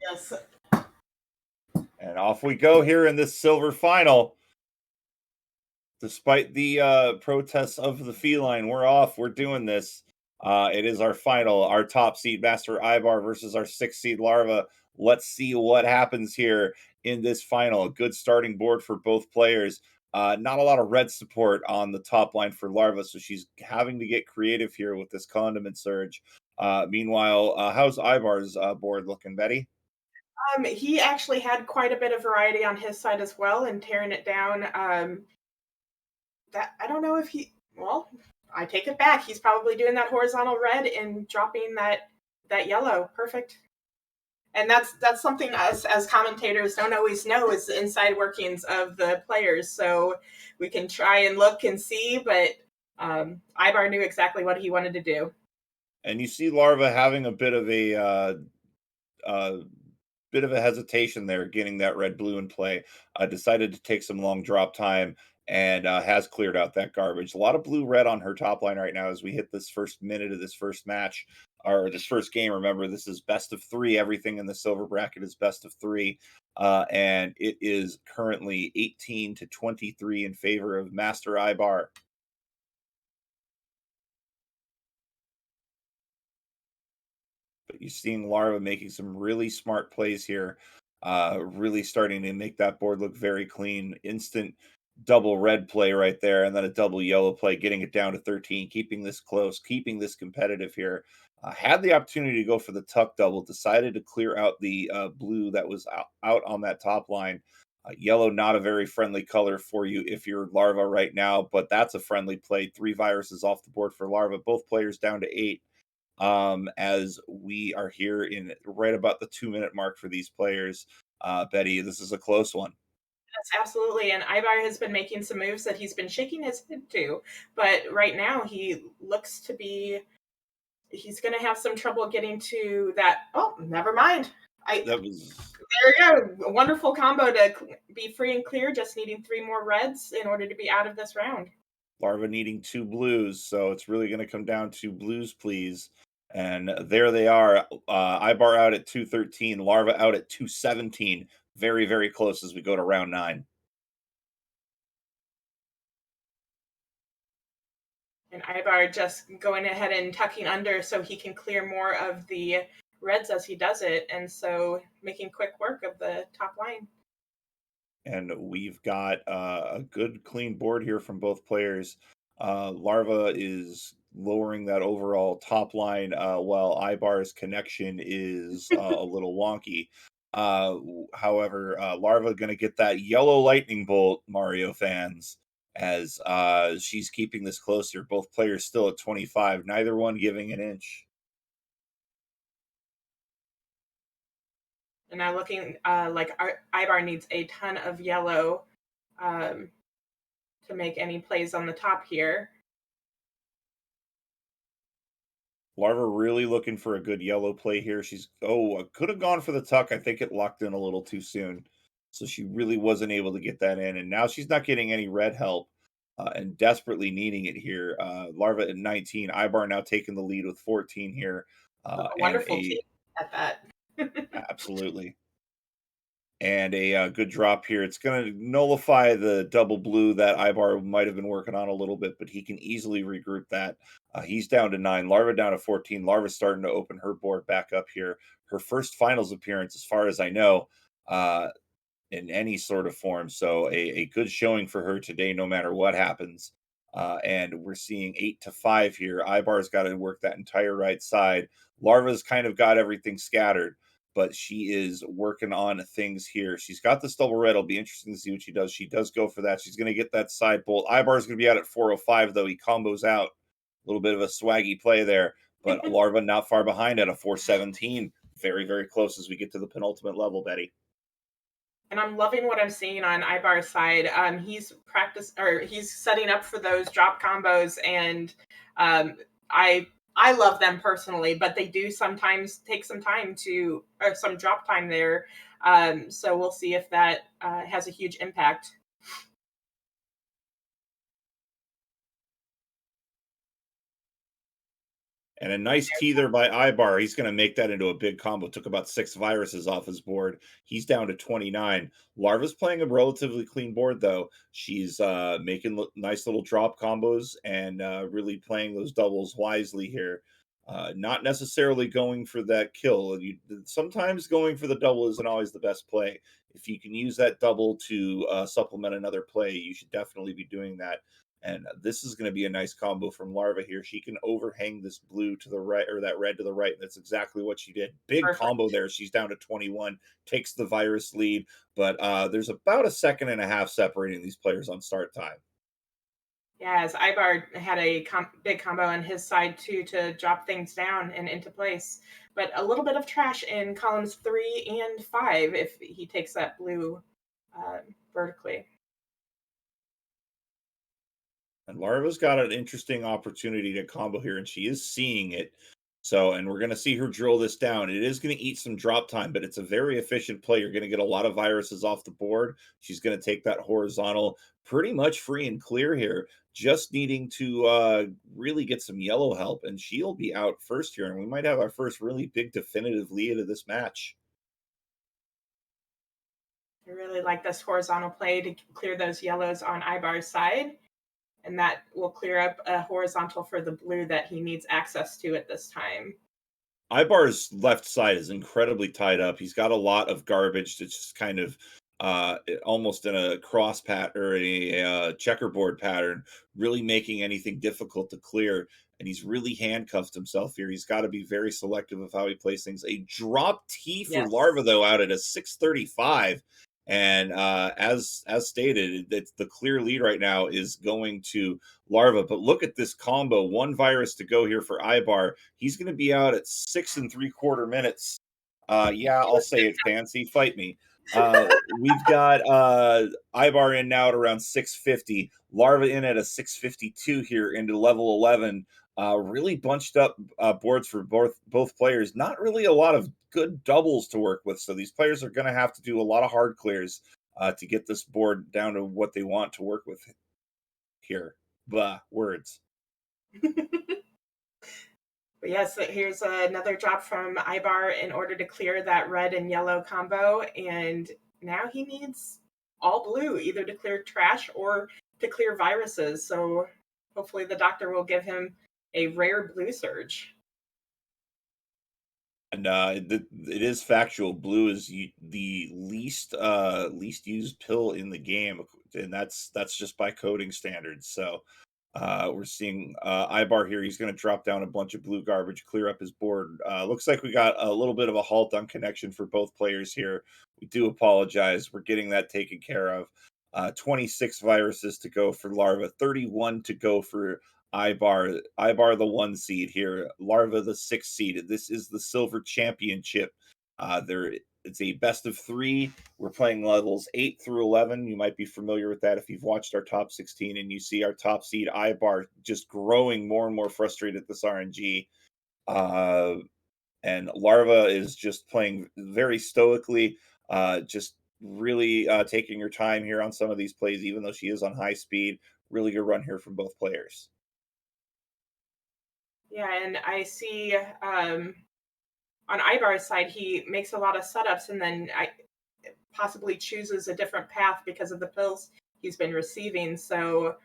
Yes. And off we go here in this silver final. Despite the protests of the feline, we're off. We're doing this. It is our final, our top seed, Master Ibaar versus our 6th seed Larva. Let's see what happens here in this final. A good starting board for both players. Not a lot of red support on the top line for Larva, so she's having to get creative here with this condiment surge. Meanwhile, how's Ibar's board looking, Betty? He actually had quite a bit of variety on his side as well, and tearing it down. That I don't know if he. Well, I take it back. He's probably doing that horizontal red and dropping that yellow. Perfect. And that's something us as commentators don't always know is the inside workings of the players. So we can try and look and see, but Ibar knew exactly what he wanted to do. And you see Larva having a bit of a hesitation there, getting that red blue in play. Decided to take some long drop time and has cleared out that garbage. A lot of blue red on her top line right now as we hit this first minute of this first match or this first game. Remember, this is best of 3. Everything in the silver bracket is best of 3. And it is currently 18-23 in favor of Master Ibaar. But you're seeing Larva making some really smart plays here, really starting to make that board look very clean. Instant double red play right there, and then a double yellow play, getting it down to 13, keeping this close, keeping this competitive here. Had the opportunity to go for the tuck double, decided to clear out the blue that was out on that top line. Yellow, not a very friendly color for you if you're Larva right now, but that's a friendly play. 3 viruses off the board for Larva, both players down to 8. As we are here in right about the 2-minute mark for these players. Betty, this is a close one. Yes, absolutely. And Ibar has been making some moves that he's been shaking his head to, but right now he looks to be. He's going to have some trouble getting to that. Oh, never mind. There we go. A wonderful combo to be free and clear. Just needing 3 more reds in order to be out of this round. Larva needing 2 blues, so it's really going to come down to blues, please. And there they are. Ibar out at 213, Larva out at 217. Very, very close as we go to round 9. And Ibar just going ahead and tucking under so he can clear more of the reds as he does it, and so making quick work of the top line. And we've got a good clean board here from both players. Larva is lowering that overall top line while Ibar's connection is a little wonky. However, Larva going to get that yellow lightning bolt, Mario fans, as she's keeping this closer. Both players still at 25, neither one giving an inch. And now looking like Ibar needs a ton of yellow to make any plays on the top here. Larva really looking for a good yellow play here. She's could have gone for the tuck. I think it locked in a little too soon. So she really wasn't able to get that in. And now she's not getting any red help and desperately needing it here. Larva at 19. Ibar now taking the lead with 14 here. A wonderful team at that. Absolutely. And a good drop here. It's going to nullify the double blue that Ibar might have been working on a little bit, but he can easily regroup that. He's down to 9. Larva down to 14. Larva's starting to open her board back up here. Her first finals appearance, as far as I know, in any sort of form. So a good showing for her today, no matter what happens. And we're seeing 8-5 here. Ibar's got to work that entire right side. Larva's kind of got everything scattered, but she is working on things here. She's got this double red. It'll be interesting to see what she does. She does go for that. She's going to get that side bolt. Ibar's going to be out at 405, though. He combos out. A little bit of a swaggy play there, but Larva not far behind at a 417. Very, very close as we get to the penultimate level, Betty. And I'm loving what I'm seeing on Ibar's side. He's setting up for those drop combos, and I love them personally, but they do sometimes take some drop time there. So we'll see if that has a huge impact. And a nice teether by Ibar. He's going to make that into a big combo. Took about 6 viruses off his board. He's down to 29. Larva's playing a relatively clean board, though. She's making nice little drop combos and really playing those doubles wisely here. Not necessarily going for that kill. Sometimes going for the double isn't always the best play. If you can use that double to supplement another play, you should definitely be doing that. And this is going to be a nice combo from Larva here. She can overhang this blue to the right, or that red to the right. And that's exactly what she did. Big combo Perfect. there. She's down to 21, takes the virus lead. But there's about a second and a half separating these players on start time. Yes, Ibar had a big combo on his side too to drop things down and into place. But a little bit of trash in columns 3 and 5 if he takes that blue uh, vertically. And Larva's got an interesting opportunity to combo here, and she is seeing it. So, and we're going to see her drill this down. It is going to eat some drop time, but it's a very efficient play. You're going to get a lot of viruses off the board. She's going to take that horizontal pretty much free and clear here, just needing to really get some yellow help, and she'll be out first here. And we might have our first really big definitive lead of this match. I really like this horizontal play to clear those yellows on Ibar's side. And that will clear up a horizontal for the blue that he needs access to at this time. Ibar's left side is incredibly tied up. He's got a lot of garbage that's just kind of almost in a cross pat or a checkerboard pattern, really making anything difficult to clear. And he's really handcuffed himself here. He's got to be very selective of how he plays things. A drop T for Yes. Larva, though, out at a 635. And as stated, it's the clear lead right now is going to Larva. But look at this combo. One virus to go here for Ibar. He's going to be out at 6 3/4 minutes. Yeah, I'll say it fancy. Fight me. We've got Ibar in now at around 650. Larva in at a 652 here into level 11. Really bunched up boards for both players. Not really a lot of good doubles to work with. So these players are going to have to do a lot of hard clears to get this board down to what they want to work with here. Blah, words. But yes, here's another drop from Ibar in order to clear that red and yellow combo. And now he needs all blue, either to clear trash or to clear viruses. So hopefully the doctor will give him a rare blue surge. And it is factual. Blue is the least used pill in the game, and that's just by coding standards. So we're seeing Ibar here. He's going to drop down a bunch of blue garbage, clear up his board. Looks like we got a little bit of a halt on connection for both players here. We do apologize. We're getting that taken care of. 26 viruses to go for Larva, 31 to go for Ibar. Ibar, the 1 seed here. Larva, the 6 seed. This is the Silver Championship. It's a best of 3. We're playing levels 8 through 11. You might be familiar with that if you've watched our top 16 and you see our top seed Ibar just growing more and more frustrated at this RNG. And Larva is just playing very stoically, just really taking her time here on some of these plays, even though she is on high speed. Really good run here from both players. Yeah, and I see on Ibar's side, he makes a lot of setups and then possibly chooses a different path because of the pills he's been receiving. So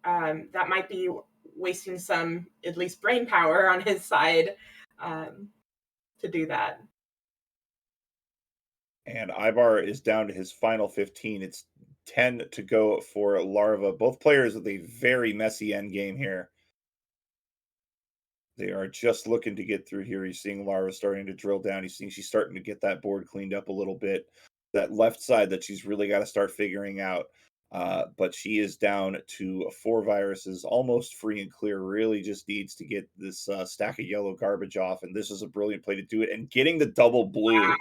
that might be wasting some, at least, brain power on his side to do that. And Ibar is down to his final 15. It's 10 to go for Larva. Both players with a very messy end game here. They are just looking to get through here. You're seeing Larva starting to drill down. You're seeing she's starting to get that board cleaned up a little bit. That left side that she's really got to start figuring out. But she is down to 4 viruses, almost free and clear. Really just needs to get this stack of yellow garbage off. And this is a brilliant play to do it. And getting the double blue Wow.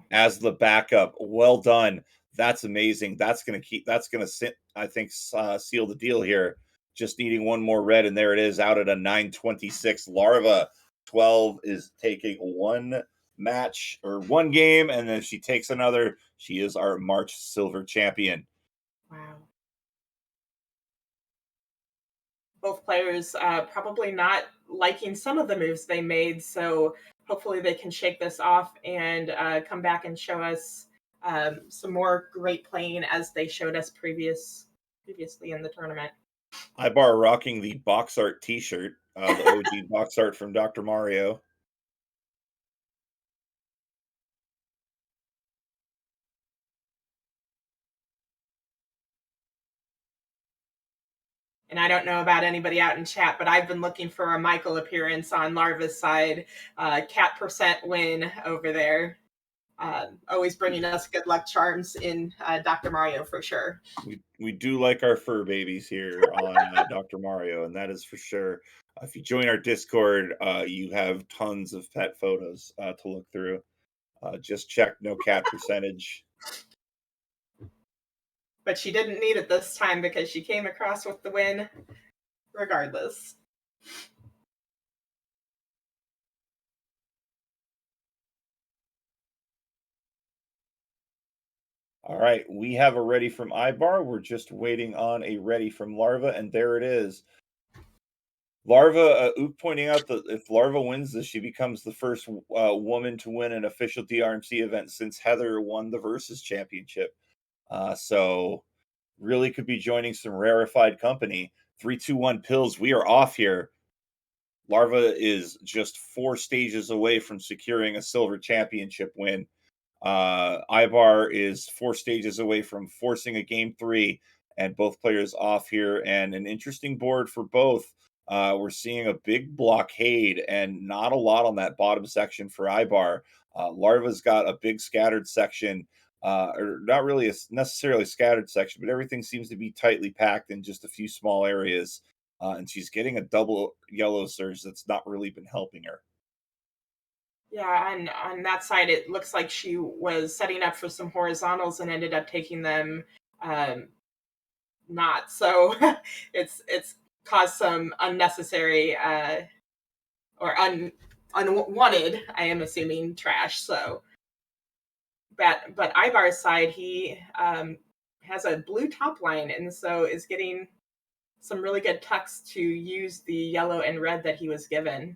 as the backup. Well done. That's amazing. That's going to sit, I think, seal the deal here. Just needing one more red, and there it is out at a 926. Larva12 is taking one match or one game, and then if she takes another, she is our March Silver champion. Wow. Both players probably not liking some of the moves they made. So hopefully they can shake this off and come back and show us some more great playing as they showed us previously in the tournament. Ibar rocking the box art T-shirt, the OG box art from Dr. Mario. And I don't know about anybody out in chat, but I've been looking for a Michael appearance on Larva's side. Cat percent win over there. Always bringing us good luck charms in Dr. Mario for sure. We do like our fur babies here on Dr. Mario, and that is for sure. If you join our Discord, you have tons of pet photos to look through. Just check no cat percentage. But she didn't need it this time because she came across with the win regardless. All right, we have a ready from Ibar. We're just waiting on a ready from Larva, and there it is. Larva, Ook pointing out that if Larva wins this, she becomes the first woman to win an official DrMC event since Heather won the Versus Championship. So really could be joining some rarefied company. 3-2-1 pills. We are off here. Larva is just 4 stages away from securing a silver championship win. Ibar is 4 stages away from forcing a game 3, and both players off here. And an interesting board for both. We're seeing a big blockade and not a lot on that bottom section for Ibar. Larva's got a big scattered section, or not really a necessarily scattered section, but everything seems to be tightly packed in just a few small areas. And she's getting a double yellow surge that's not really been helping her. Yeah, and on that side, it looks like she was setting up for some horizontals and ended up taking them not. So it's caused some unnecessary or unwanted, I am assuming, trash. So, but Ibar's side, he has a blue top line, and so is getting some really good tucks to use the yellow and red that he was given.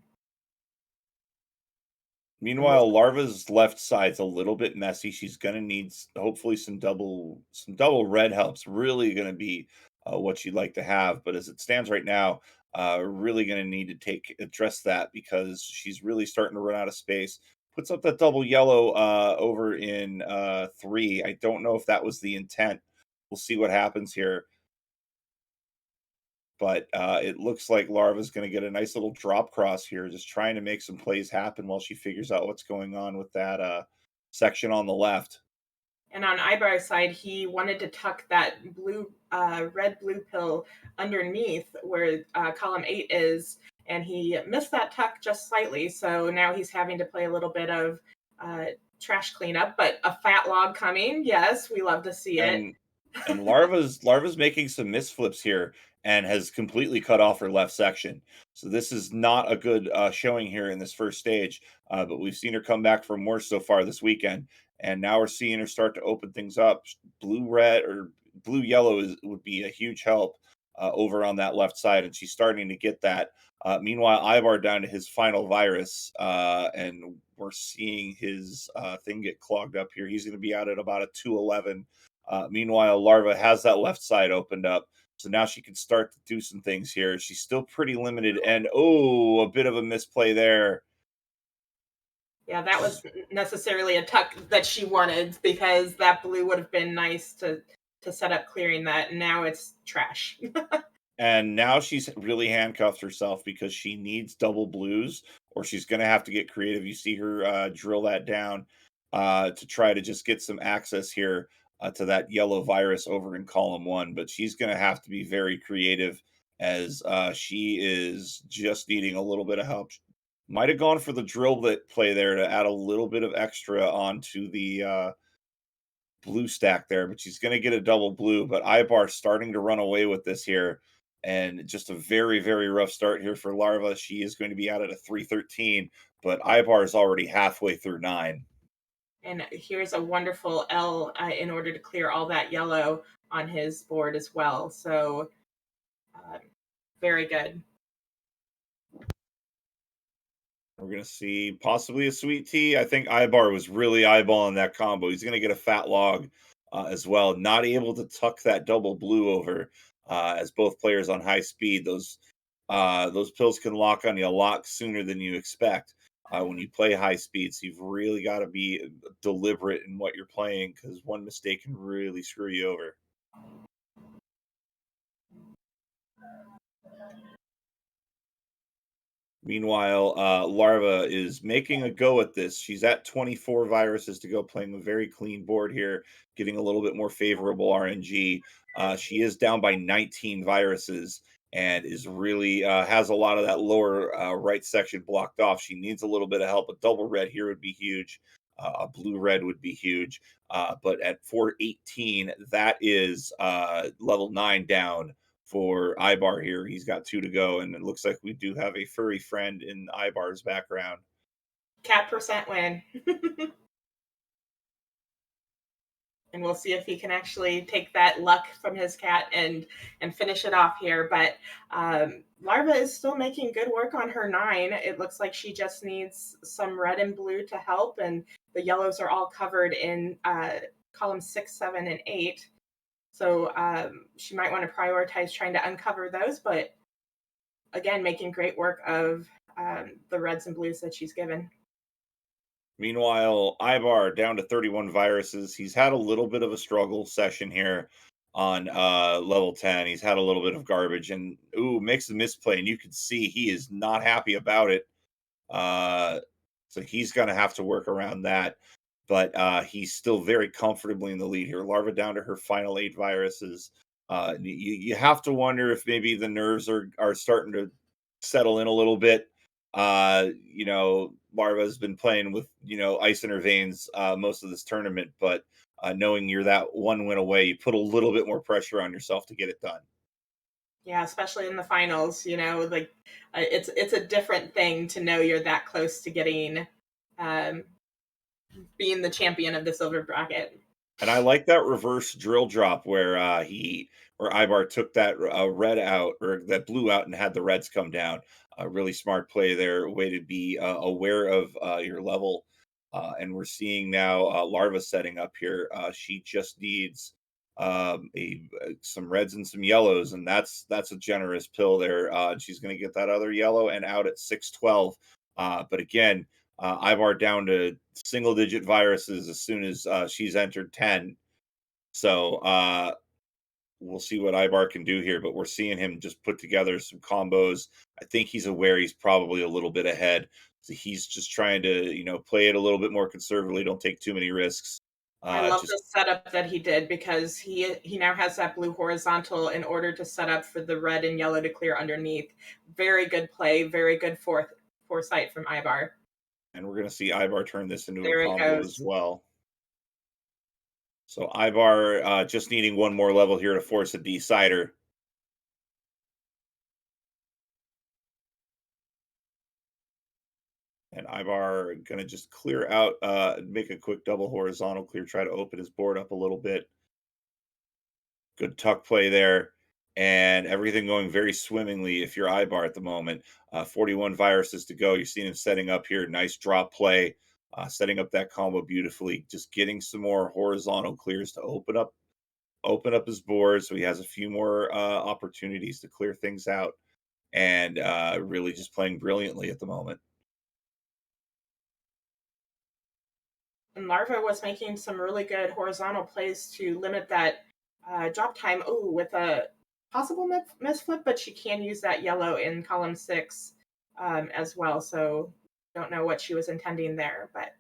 And we'll Meanwhile, Larva's left side's a little bit messy. She's gonna need hopefully some double red help's really gonna be what she'd like to have. But as it stands right now, really gonna need to address that because she's really starting to run out of space. Puts up that double yellow over in 3. I don't know if that was the intent. We'll see what happens here. But it looks like Larva's going to get a nice little drop cross here, just trying to make some plays happen while she figures out what's going on with that section on the left. And on Ibar's side, he wanted to tuck that red blue pill underneath where column 8 is, and he missed that tuck just slightly. So now he's having to play a little bit of trash cleanup, but a fat log coming. Yes, we love to see it. And Larva's making some misflips here and has completely cut off her left section. So this is not a good showing here in this first stage. But we've seen her come back from worse so far this weekend, and now we're seeing her start to open things up. Blue red or blue yellow would be a huge help over on that left side, and she's starting to get that. Meanwhile, Ibar down to his final virus, and we're seeing his thing get clogged up here. He's going to be out at about a 211. Meanwhile, Larva has that left side opened up. So now she can start to do some things here. She's still pretty limited. And, oh, a bit of a misplay there. Yeah, that was necessarily a tuck that she wanted because that blue would have been nice to set up clearing that. And now it's trash. And now she's really handcuffed herself because she needs double blues or she's going to have to get creative. You see her drill that down to try to just get some access here to that yellow virus over in column 1. But she's going to have to be very creative as she is just needing a little bit of help. Might have gone for the drill play there to add a little bit of extra onto the blue stack there, but she's going to get a double blue. But Ibar starting to run away with this here. And just a very, very rough start here for Larva. She is going to be out at a 313, but Ibar is already halfway through 9. And here's a wonderful L in order to clear all that yellow on his board as well. So very good. We're gonna see possibly a sweet tea. I think Ibar was really eyeballing that combo. He's gonna get a fat log as well. Not able to tuck that double blue over as both players on high speed. Those pills can lock on you a lot sooner than you expect when you play high speed. So you've really got to be deliberate in what you're playing because one mistake can really screw you over. Meanwhile, Larva is making a go at this. She's at 24 viruses to go, playing a very clean board here, getting a little bit more favorable RNG. She is down by 19 viruses and is really has a lot of that lower right section blocked off. She needs a little bit of help. A double red here would be huge. A blue red would be huge. But at 418, that is level 9 down for Ibar here. He's got 2 to go, and it looks like we do have a furry friend in Ibar's background. Cat percent win. And we'll see if he can actually take that luck from his cat and finish it off here. But Larva is still making good work on her 9. It looks like she just needs some red and blue to help, and the yellows are all covered in column 6, 7, and 8. So she might want to prioritize trying to uncover those, but again, making great work of the reds and blues that she's given. Meanwhile, Ibar down to 31 viruses. He's had a little bit of a struggle session here on level 10. He's had a little bit of garbage and makes a misplay, and you can see he is not happy about it. Uh, so he's going to have to work around that. But he's still very comfortably in the lead here. Larva down to her final 8 viruses. You have to wonder if maybe the nerves are starting to settle in a little bit. Larva's been playing with ice in her veins most of this tournament, but knowing you're that one win away, you put a little bit more pressure on yourself to get it done. Yeah, especially in the finals, like it's a different thing to know you're that close to getting um, being the champion of the silver bracket. And I like that reverse drill drop where Ibar took that red out or that blue out and had the reds come down. A really smart play there, way to be aware of your level. And we're seeing now Larva setting up here. She just needs some reds and some yellows, and that's a generous pill there. She's going to get that other yellow and out at 612. But again, Ibar down to single digit viruses as soon as she's entered 10. So we'll see what Ibar can do here, but we're seeing him just put together some combos. I think he's aware he's probably a little bit ahead. So he's just trying to, play it a little bit more conservatively. Don't take too many risks. I love Just the setup that he did because he now has that blue horizontal in order to set up for the red and yellow to clear underneath. Very good play, very good foresight from Ibar. And we're going to see Ibar turn this into a There it combo as goes. well. So Ibar just needing one more level here to force a decider. And Ibar going to just clear out, make a quick double horizontal clear, try to open his board up a little bit. Good tuck play there. And everything going very swimmingly if you're Ibar at the moment. 41 viruses to go. You're seeing him setting up here. Nice drop play. Setting up that combo beautifully. Just getting some more horizontal clears to open up his board so he has a few more opportunities to clear things out. And really just playing brilliantly at the moment. And Larva was making some really good horizontal plays to limit that drop time. Oh, with a possible misflip, but she can use that yellow in column 6 as well. So don't know what she was intending there, but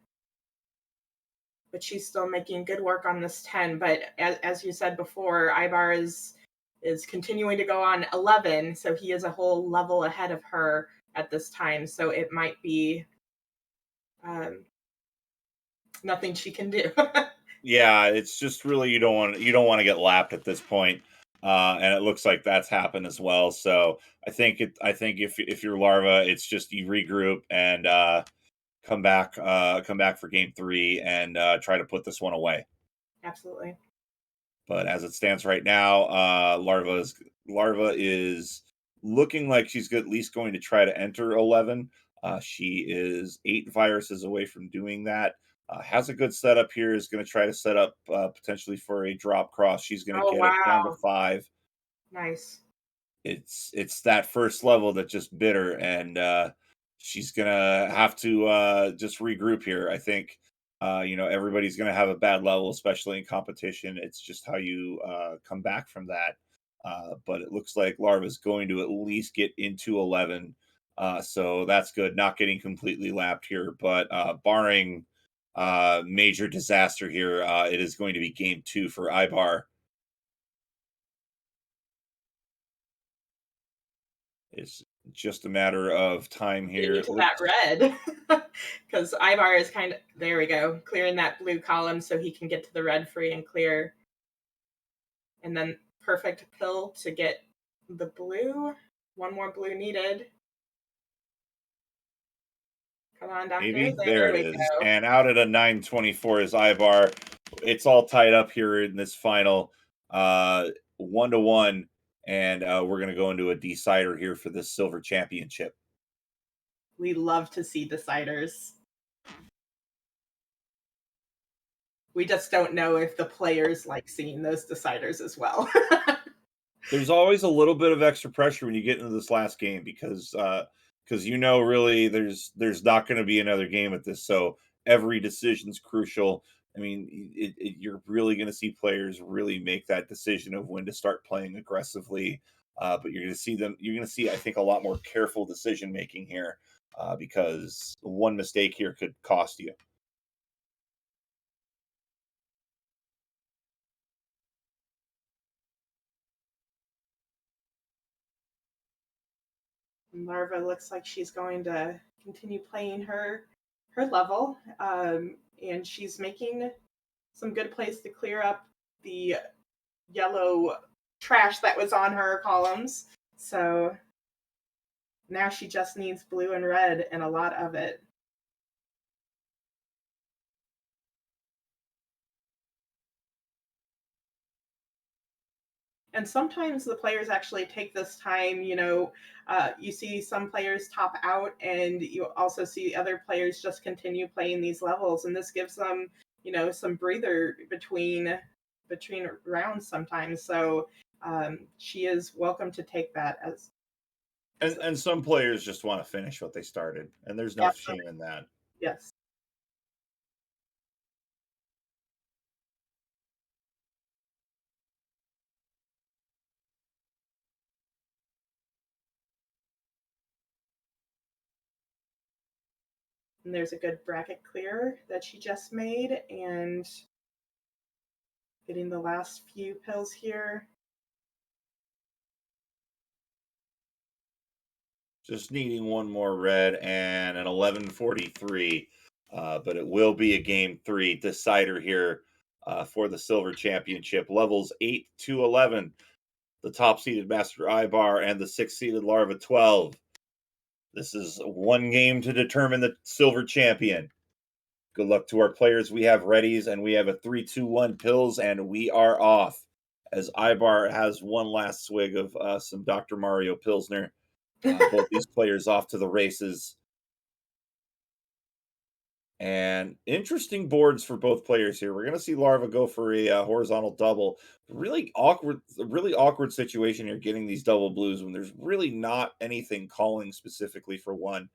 she's still making good work on this 10. But as you said before, Ibar is continuing to go on 11, so he is a whole level ahead of her at this time. So it might be um, nothing she can do. Yeah, it's just really you don't want to get lapped at this point. And it looks like that's happened as well. So I think if you're Larva, it's just you regroup and come back for game 3 and try to put this one away. Absolutely. But as it stands right now, Larva is looking like she's at least going to try to enter 11. She is 8 viruses away from doing that. Has a good setup here. Is going to try to set up potentially for a drop cross. She's going to Oh, get it down to wow. 5. Nice. It's that first level that just bit her, and she's gonna have to just regroup here. I think everybody's gonna have a bad level, especially in competition. It's just how you come back from that. But it looks like Larva's going to at least get into 11, so that's good. Not getting completely lapped here, but barring major disaster here, it is going to be game 2 for Ibar. It's just a matter of time Getting here. It into that looks red. Because Ibar is kind of, there we go, clearing that blue column so he can get to the red free and clear. And then perfect pill to get the blue. One more blue needed. Come on, doctor. maybe there There it we is. go. And out at a 924 is Ibar. It's all tied up here in this final 1-1. And we're going to go into a decider here for this silver championship. We love to see deciders. We just don't know if the players like seeing those deciders as well. There's always a little bit of extra pressure when you get into this last game because really there's not going to be another game at this, so every decision's crucial. I mean, you're really going to see players really make that decision of when to start playing aggressively, but you're going to see, I think, a lot more careful decision making here, because one mistake here could cost you. Larva looks like she's going to continue playing her level, and she's making some good plays to clear up the yellow trash that was on her columns. So now she just needs blue and red and a lot of it. And sometimes the players actually take this time, you see some players top out, and you also see other players just continue playing these levels, and this gives them, some breather between rounds sometimes. So she is welcome to take that And some players just want to finish what they started, and there's no absolutely. shame in that. Yes. And there's a good bracket clear that she just made, and getting the last few pills here. Just needing one more red and an 1143. But it will be a game 3 decider here for the silver championship. Levels 8 to 11. The top seeded Master Ibar and the 6th seeded Larvae12. This is one game to determine the silver champion. Good luck to our players. We have readies and we have a 3-2-1 pills, and we are off. As Ibar has one last swig of some Dr. Mario Pilsner. Both these players off to the races. And interesting boards for both players here. We're going to see Larva go for a horizontal double. Really awkward situation here getting these double blues when there's really not anything calling specifically for one.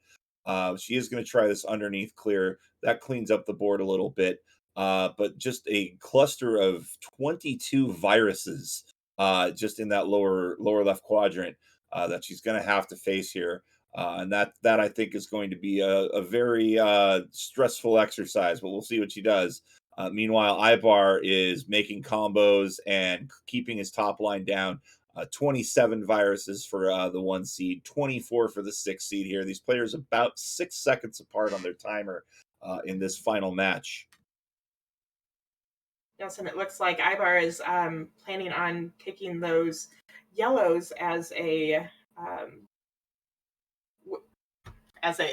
She is going to try this underneath clear. That cleans up the board a little bit. But just a cluster of 22 viruses just in that lower left quadrant that she's going to have to face here. And that I think is going to be a very stressful exercise, but we'll see what she does. Meanwhile, Ibar is making combos and keeping his top line down. 27 viruses for the 1 seed, 24 for the 6 seed here. These players about 6 seconds apart on their timer in this final match. Yes, and it looks like Ibar is planning on taking those yellows as a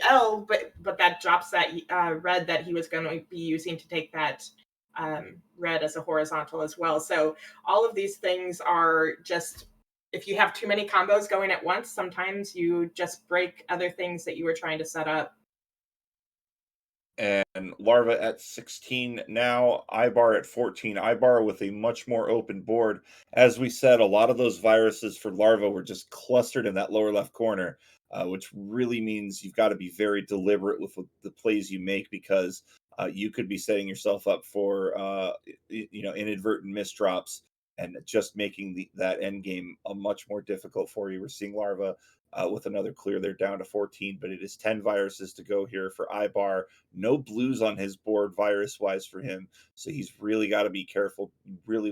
L, but that drops that red that he was going to be using to take that red as a horizontal as well. So all of these things are just if you have too many combos going at once, sometimes you just break other things that you were trying to set up. And Larva at 16 now, Ibar at 14. Ibar with a much more open board. As we said, a lot of those viruses for Larva were just clustered in that lower left corner, which really means you've got to be very deliberate with the plays you make because you could be setting yourself up for inadvertent misdrops and just making that end game a much more difficult for you. We're seeing Larva with another clear. They're down to 14, but it is 10 viruses to go here for Ibar. No blues on his board virus wise for him, so he's really got to be careful. You really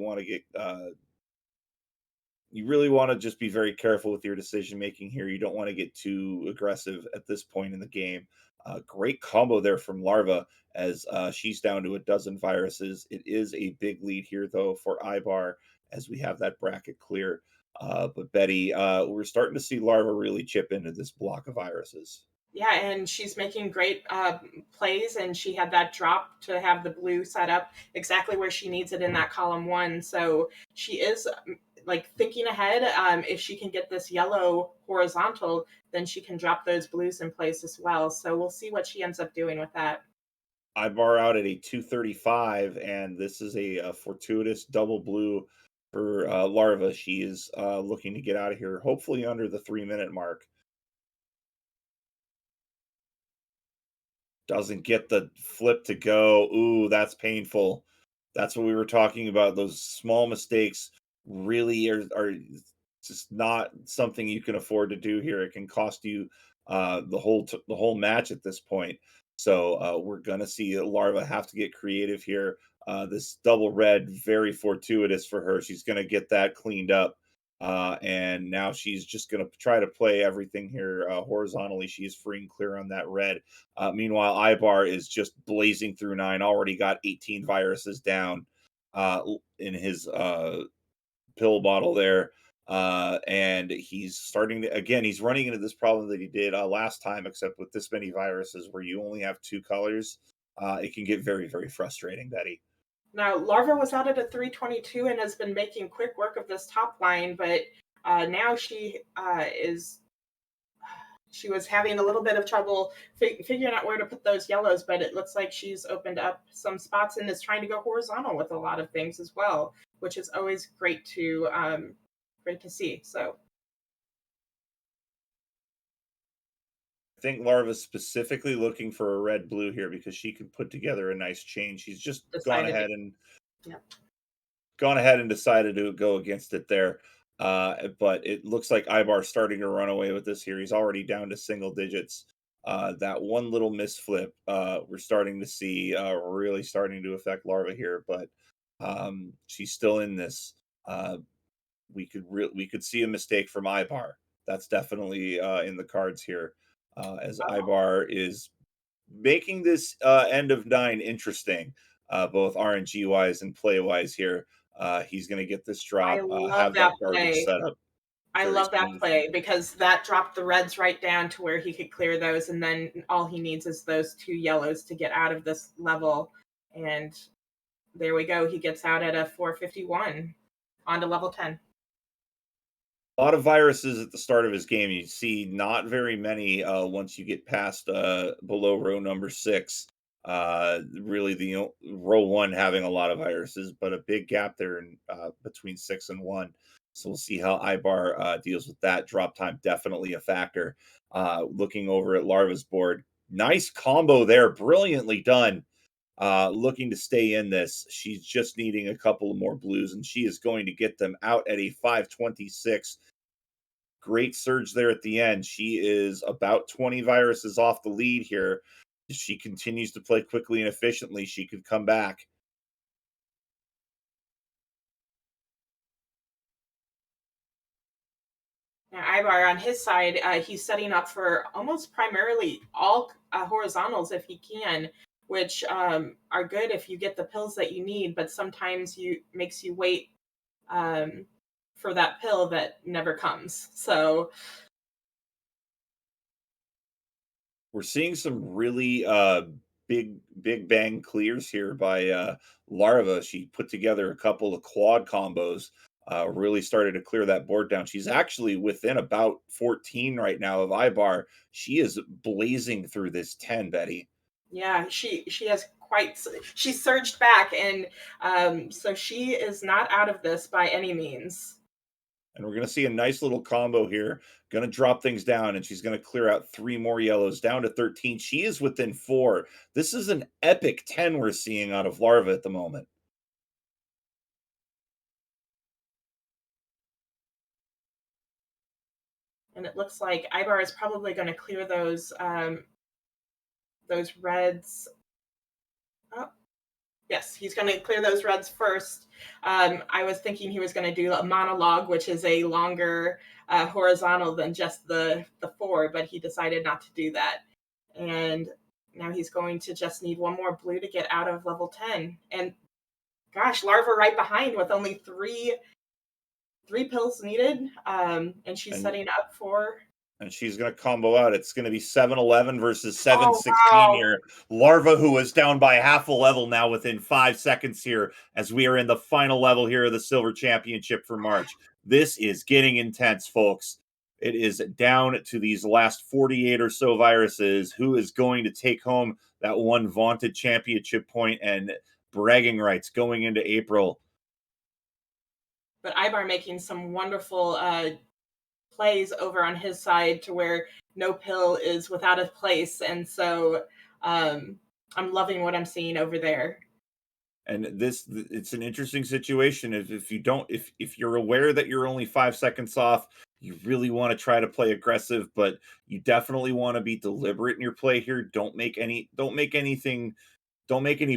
want to just be very careful with your decision making here. You don't want to get too aggressive at this point in the game. Great combo there from Larva as she's down to a dozen viruses. It is a big lead here though for Ibar as we have that bracket clear. But Betty, we're starting to see Larva really chip into this block of viruses. Yeah, and she's making great plays, and she had that drop to have the blue set up exactly where she needs it in that column one. So she is like thinking ahead. If she can get this yellow horizontal, then she can drop those blues in place as well. So we'll see what she ends up doing with that. Ibar out at a 235, and this is a fortuitous double blue for Larva. She is looking to get out of here, hopefully under the 3 minute mark. Doesn't get the flip to go. Ooh, that's painful. That's what we were talking about. Those small mistakes really are just not something you can afford to do here. It can cost you the whole match at this point. So we're gonna see Larva have to get creative here. This double red, very fortuitous for her. She's gonna get that cleaned up. And now she's just going to try to play everything here horizontally. She is free and clear on that red. Meanwhile, Ibar is just blazing through nine, already got 18 viruses down in his pill bottle there. And he's starting to, again, he's running into this problem that he did last time, except with this many viruses where you only have two colors. It can get very, very frustrating, Betty. Now, Larva was out at a 322 and has been making quick work of this top line, but now she was having a little bit of trouble figuring out where to put those yellows, but it looks like she's opened up some spots and is trying to go horizontal with a lot of things as well, which is always great to see. So I think Larva's specifically looking for a red blue here because she can put together a nice chain. She's just decided, yeah. gone ahead and decided to go against it there. But it looks like Ibar's starting to run away with this here. He's already down to single digits. That one little misflip, we're starting to see really starting to affect Larva here, but she's still in this. We could see a mistake from Ibar. That's definitely in the cards here, as Ibar is making this end of nine interesting, both RNG wise and play wise here. He's going to get this I drop, love have that that garbage play. set up I very love that smooth. play because that dropped the reds right down to where he could clear those, and then all he needs is those two yellows to get out of this level. And there we go. He gets out at a 451 on to level 10. A lot of viruses at the start of his game. You see not very many once you get past below row number 6. Really, row 1 having a lot of viruses, but a big gap there in between 6 and 1. So we'll see how Ibar deals with that. Drop time definitely a factor. Looking over at Larva's board, nice combo there, brilliantly done. Looking to stay in this. She's just needing a couple more blues, and she is going to get them out at a 526. Great surge there at the end. She is about 20 viruses off the lead here. If she continues to play quickly and efficiently, she could come back. Now, Ibar on his side, he's setting up for almost primarily all horizontals if he can, which are good if you get the pills that you need, but sometimes you makes you wait um, for that pill that never comes. So We're seeing some really big bang clears here by Larva. She put together a couple of quad combos really started to clear that board down. She's actually within about 14 right now of Ibar. She is blazing through this 10, Betty. Yeah, she has quite she surged back, and so she is not out of this by any means. And we're going to see a nice little combo here. Going to drop things down, and she's going to clear out 3 more yellows down to 13. She is within 4. This is an epic 10 we're seeing out of Larva at the moment. And it looks like Ibar is probably going to clear those reds. Oh, yes, he's going to clear those reds first. I was thinking he was going to do a monologue, which is a longer horizontal than just the 4, but he decided not to do that. And now he's going to just need one more blue to get out of level 10. And gosh, Larva right behind with only three pills needed. And she's setting up for. And she's going to combo out. It's going to be 7-11 versus 7-16 wow. here. Larva, who is down by half a level now within 5 seconds here, as we are in the final level here of the Silver Championship for March. This is getting intense, folks. It is down to these last 48 or so viruses. Who is going to take home that one vaunted championship point and bragging rights going into April? But Ibar making some wonderful plays over on his side to where no pill is without a place, and so I'm loving what I'm seeing over there. And it's an interesting situation. If you're aware that you're only 5 seconds off, you really want to try to play aggressive, but you definitely want to be deliberate in your play here. Don't make any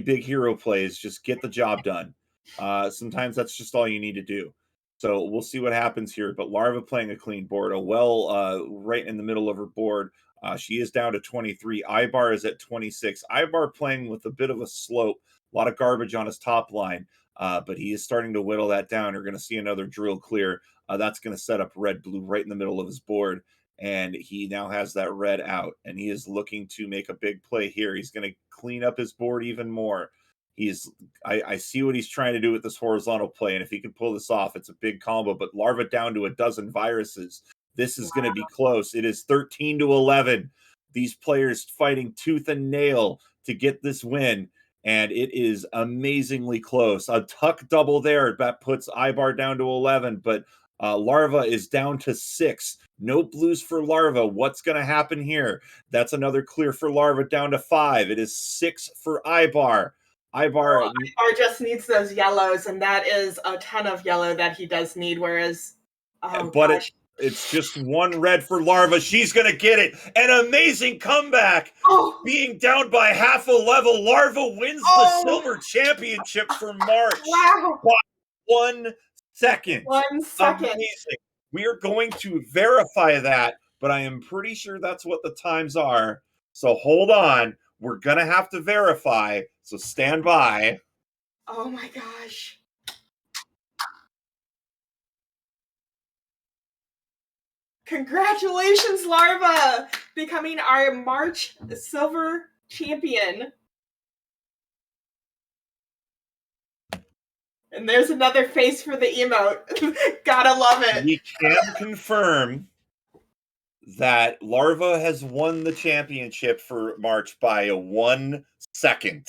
big hero plays. Just get the job done. Sometimes that's just all you need to do. So we'll see what happens here. But Larva playing a clean board, right in the middle of her board. She is down to 23. Ibar is at 26. Ibar playing with a bit of a slope, a lot of garbage on his top line, but he is starting to whittle that down. You're going to see another drill clear. That's going to set up red-blue right in the middle of his board. And he now has that red out, and he is looking to make a big play here. He's going to clean up his board even more. I see what he's trying to do with this horizontal play, and if he can pull this off, it's a big combo. But Larva down to a dozen viruses. This is going to be close. It is 13-11. These players fighting tooth and nail to get this win, and it is amazingly close. A tuck double there that puts Ibar down to 11, but Larva is down to 6. No blues for Larva. What's going to happen here? That's another clear for Larva down to 5. It is 6 for Ibar. Ibar just needs those yellows, and that is a ton of yellow that he does need, whereas it's just one red for Larva. She's going to get it. An amazing comeback. Being down by half a level, Larva wins the Silver Championship for March. Wow. By 1 second. 1 second. Amazing. We are going to verify that, but I am pretty sure that's what the times are. So hold on. We're going to have to verify, so stand by. Oh my gosh. Congratulations, Larva, becoming our March Silver Champion. And there's another face for the emote. Gotta love it. We can confirm that Larva has won the championship for March by 1 second.